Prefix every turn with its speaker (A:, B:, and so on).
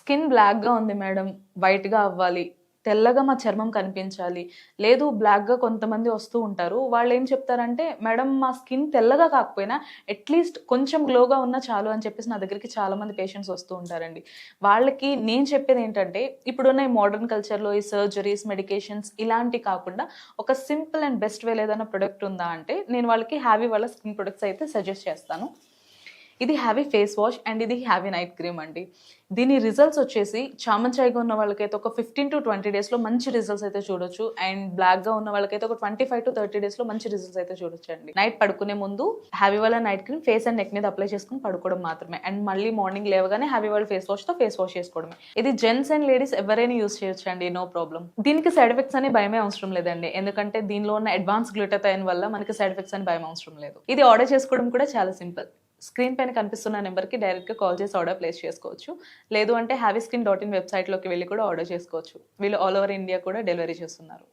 A: Skin బ్లాక్‌గా ఉంది madam, వైట్‌గా అవ్వాలి, తెల్లగా మా చర్మం కనిపించాలి. లేదు బ్లాక్‌గా కొంతమంది వస్తూ ఉంటారు. వాళ్ళేం చెప్తారంటే, మేడం మా స్కిన్ తెల్లగా కాకపోయినా అట్‌లీస్ట్ కొంచెం గ్లోగా ఉన్నా చాలు అని చెప్పేసి నా దగ్గరికి చాలామంది పేషెంట్స్ వస్తూ ఉంటారండి. వాళ్ళకి నేను చెప్పేదేంటంటే, ఇప్పుడున్న ఈ మోడర్న్ కల్చర్‌లో ఈ సర్జరీస్, మెడికేషన్స్ ఇలాంటివి కాకుండా ఒక సింపుల్ అండ్ బెస్ట్ వేలో ఏదైనా ప్రొడక్ట్ ఉందా అంటే, నేను వాళ్ళకి హ్యావీ వాళ్ళ స్కిన్ ప్రొడక్ట్స్ అయితే సజెస్ట్ చేస్తాను. ఇది హ్యావీ ఫేస్ వాష్ అండ్ ఇది హ్యావీ నైట్ క్రీమ్ అండి. దీని రిజల్ట్స్ వచ్చేసి చామంచాయిగా ఉన్న వాళ్ళకైతే ఒక 15-20 డేస్‌లో మంచి రిజల్ట్స్ అయితే చూడొచ్చు. అండ్ బ్లాక్‌గా ఉన్న వాళ్ళకైతే ఒక 25-30 డేస్‌లో మంచి రిజల్ట్స్ అయితే చూడొచ్చండి. నైట్ పడుకునే ముందు హ్యావీ వాళ్ళ night cream face and neck మీద అప్లై చేసుకొని పడుకోవడం మాత్రమే. అండ్ మళ్ళీ మార్నింగ్ లేవగానే హ్యావీ వాళ్ళ ఫేస్ వాష్‌తో ఫేస్ వాష్ చేసుకోవడమే. ఇది జెంట్స్ అండ్ లేడీస్ ఎవరైనా యూజ్ చేయొచ్చండి. No problem. దీనికి సైడ్ ఎఫెక్ట్స్ అనే భయమే అవసరం లేదండి. ఎందుకంటే దీనిలో ఉన్న అడ్వాన్స్ గ్లూటాథైన్ వల్ల మనకి సైడ్ ఎఫెక్ట్స్ అని భయం అవసరం లేదు. ఇది ఆర్డర్ చేసుకోవడం కూడా చాలా సింపుల్. స్క్రీన్ పైన కనిపిస్తున్న నెంబర్‌కి డైరెక్ట్‌గా కాల్ చేసి ఆర్డర్ ప్లేస్ చేసుకోవచ్చు. లేదు అంటే హ్యావీస్కిన్.in వెబ్‌సైట్‌లోకి వెళ్లి కూడా ఆర్డర్ చేసుకోవచ్చు. వీళ్ళు ఆల్ ఓవర్ ఇండియా కూడా డెలివరీ చేస్తున్నారు.